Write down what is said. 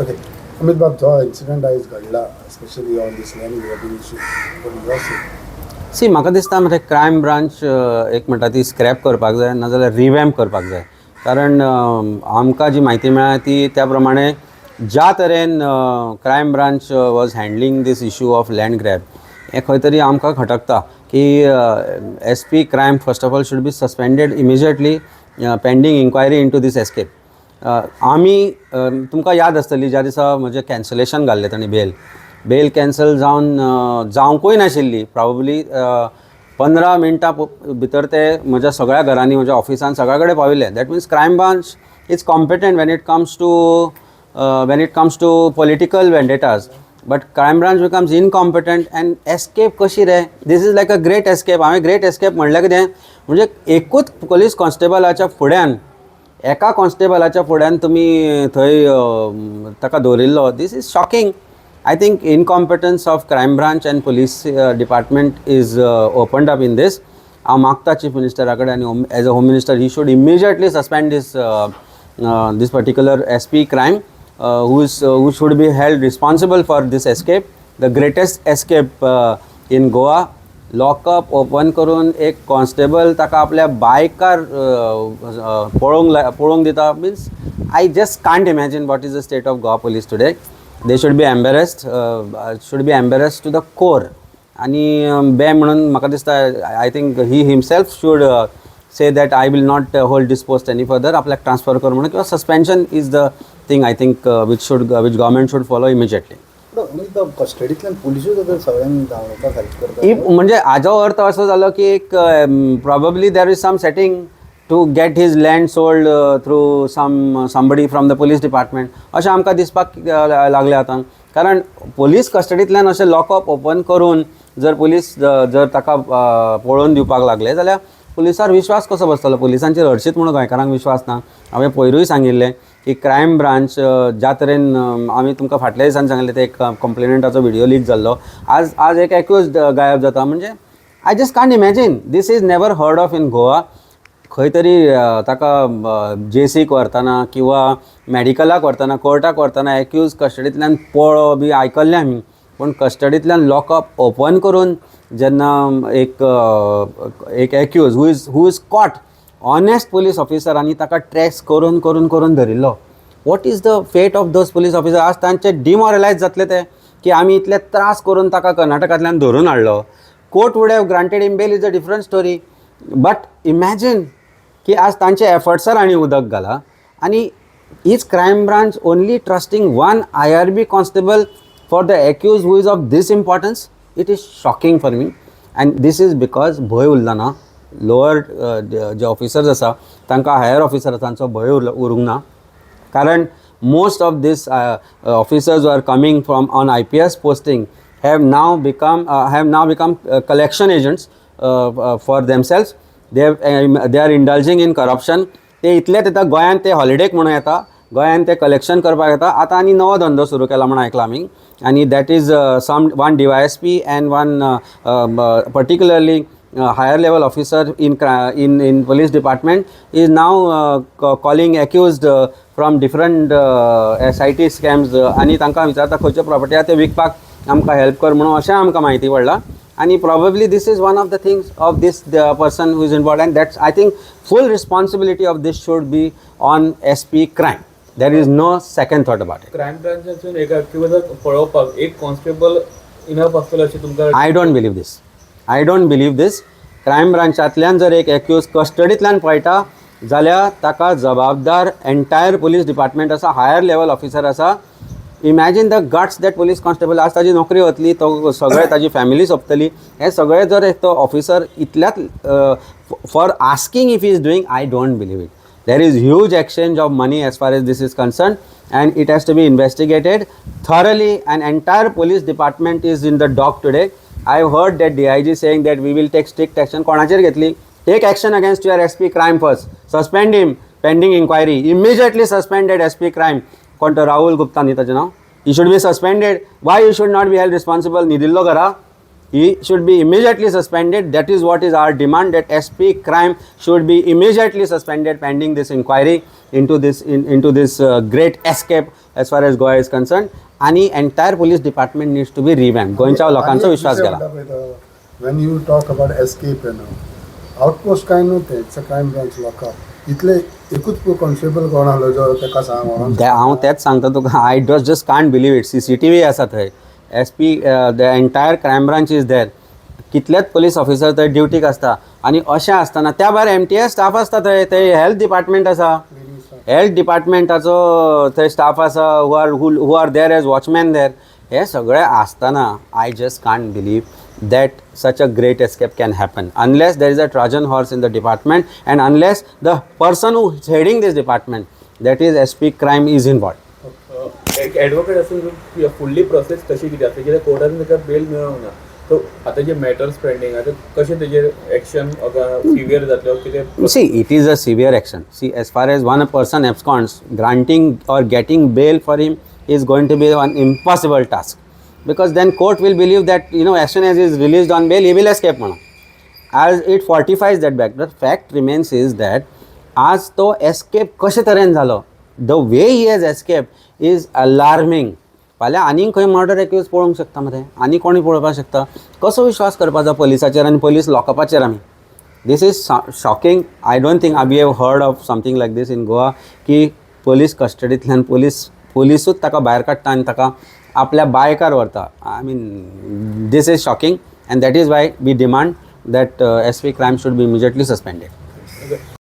Okay. Amit Bab, जो incident आयज घडला, especially on this land grabbing issue, what do you say? See म्हाका दिसता मरे क्रायम ब्रांच एक म्हणटा ती स्क्रॅप करपाक जाय नाजाल्यार रिवॅम्प करपाक जाय. कारण आमकां जी म्हायती मेळ्ळा ती त्या प्रमाणे ज्या तरेन crime branch was handling this issue of land grab हें खंय तरी आमकां खटकता की SP crime first of all should be suspended immediately pending inquiry into this escape. आमी तुमकां याद आसतली ज्या दिसा म्हजें कॅन्सलेशन घाल्लें तांणी बेल कॅन्सल जावंकूय नाशिल्ली. प्रॉबली 15 मिनटां भितर ते म्हज्या सगळ्या घरांनी म्हज्या ऑफिसान सगळ्या कडेन पाविल्ले. That means crime branch is competent when it comes to political vendettas. But crime branch becomes incompetent and escape कशी रे. This is like a great escape. हांवें ग्रेट एस्केप म्हणल्यार कितें म्हणजे एकूच पुलीस कॉन्स्टेबलाच्या फुड्यान एका कॉन्स्टेबलाच्या फुड्यान तुमी थंय ताका दवरिल्लो. This is shocking. I think incompetence of crime branch and police department is opened up in this. हांव मागता चीफ मिनिस्टरा कडेन आनी as a home minister he should immediately suspend this particular SP crime who should be held responsible for this escape, the greatest escape in Goa. Lock-up open करून एक constable ताका आपल्या बायकार पळोवंक दिता. Means I just can't imagine what is the state of Goa police today. They should be embarrassed to the core. आणि बे म्हणून म्हाका दिसता I think he himself should say that I will not hold this post any further. आपल्याक transfer कर म्हणून किंवा suspension is the thing I think which government should follow immediately. कस्टडींतल्यान पुलिसूच सगळ्यांक धांवपाक हेल्प करता. म्हणजे हाजो अर्थ असो जालो की एक probably there is some setting to get his land sold through somebody from the police department अशें आमकां दिसपाक लागलें आतां. कारण पुलीस कस्टडींतल्यान अशें लॉकअप ओपन करून जर पुलीस जर ताका पळोवन दिवपाक लागले जाल्यार पुलिसार विश्वास कसो बसतलो. पुलिसांचेर हरशीत म्हणून गोंयकारांक विश्वास ना. हांवें पयरूय सांगिल्लें की क्रायम ब्रांच ज्या तरेन आमी तुमकां फाटल्या दिसांनी सांगिल्लें ते एक कंप्लेनंटाचो व्हिडिओ लीक जाल्लो. आज एक एक्यूज गायब जाता. म्हणजे I just can't imagine. This is never heard of in Goa. खंय तरी ताका JCक व्हरतना किंवा मेडिकलाक व्हरतना कोर्टाक व्हरतना एक्यूज कस्टडींतल्यान पळो बी आयकल्लें आमी. पूण कस्टडींतल्यान लॉकअप ओपन करून जेन्ना एक accused who is caught honest police ऑफिसरांनी ताका ट्रेस करून करून करून धरिल्लो. What is the fate of those police officer. आज तांचे डिमॉरलायज जातले ते की आमी इतले त्रास करून ताका कर्नाटकांतल्यान धरून हाडलो. Court would have granted him bail is a different story. But imagine की आज तांचे एफर्ट्सार आनी उदक घाला आनी is crime branch only trusting one IRB constable for the accused who is of this importance. It is shocking for me and this is because भंय उरला ना. लोअर जे ऑफिसर्स आसा तांकां हायर ऑफिसरांचो भंय उरूंक ना. कारण most of this officers are coming from on IPS posting have now become collection agents for themselves. They are indulging in corruption. ते इतलेच येता गोंयांत ते हॉलिडेक म्हणून येता. गोंयांत ते कलेक्शन करपाक येता. आतां आनी नवो धंदो सुरू केला म्हणून आयकला आमी. आनी that is one DYSP and one particularly higher level officer in police department is now calling accused from different SIT scams आनी तांकां विचारता खंयच्यो प्रॉपर्टी आहा ते विकपाक आमकां हेल्प कर म्हणून अशें आमकां म्हायती पडला. आणि probably this is one of the things of this person who is involved, and that's I think full responsibility of this should be on SP crime. There is no second thought about it. Crime ब्रांचातून एक एक्टिव्हिजर पळोवपाक एक constable enough आसतलो अशें तुमकां. I don't believe this. Crime ब्रांचांतल्यान जर एक एक्यूज कस्टडींतल्यान पळयता जाल्यार ताका जबाबदार एंटायर पुलीस डिपार्टमेंट आसा, हायर लेवल ऑफिसर आसा. Imagine the guts that police constable आज ताजी नोकरी वतली, तो सगळे ताजी फॅमिली सोंपतली. हे सगळे जर एक तो ऑफिसर इतल्यात for asking if he is doing, I don't believe it. There is huge exchange of money as far as this is concern and it has to be investigated thoroughly. An entire police department is in the dock today. I have heard that DIG saying that we will take strict action. कोणाचेर घेतली? Take action against your SP crime first. Suspend him pending inquiry. Immediately suspended SP crime. कोण तो राहुल गुप्ता न्ही ताचें नांव. He should be suspended. Why he should not be held responsible? न्ही दिल्लो घरा. he should be immediately suspended. That is what is our demand, that SP crime should be immediately suspended pending this inquiry into this great escape as far as Goa is concerned. आणि entire police department needs to be revamped. गोंयच्या लोकांचो विश्वास गेला. When you talk about escape, outpost काय नव्हते, it's a crime branch lock-up. इतले एकूच constable कोण आलो जो ताका सांग हांव तेच सांगता तुका, I just can't believe it. CCTV आसा थंय, SP the entire crime branch is there, कितलेच पुलीस ऑफिसर थंय ड्युटीक आसता. आनी अशें आसतना त्या भायर MTS स्टाफ आसता थंय हेल्थ डिपार्टमेंट आसा, हेल्थ डिपार्टमेंटाचो थंय स्टाफ आसा who are there as watchman there. हे सगळें आसतना I just can't believe that such a great escape can happen unless there is a Trojan horse in the department and unless the person who is heading this department, that is SP crime, is involved. एक advocate असून fully process कशी कितें आसता, कित्याक कोर्टान ताका bell मेळोंक ना. So आतां जे मॅटर्स पेंडींग आतां कशें तेजेर एक्शन सिवियर जातलो कितें? See, it is a severe action. See, as far as one person absconds, granting or getting bail for him is going to be an impossible task, because then court will believe that as soon as he is released on bail he will escape म्हणून. As it fortifies that back. The fact remains is that आज तो escape कशे तरेन जालो, the way he has escaped is alarming. फाल्यां आनीक खंय murder accused पळोवंक शकता मरे, आनी कोणी पळोवपाक शकता. कसो विश्वास करपाचो पुलिसाचेर आनी पुलीस लॉकअपाचेर आमी? This is shocking. I don't think we have heard of something like this in Goa, की पुलीस कस्टडींतल्यान पुलिसूच ताका भायर काडटा आनी ताका आपल्या बायकार व्हरता. I mean, this is shocking, and that is why we demand that SP crime should be immediately suspended.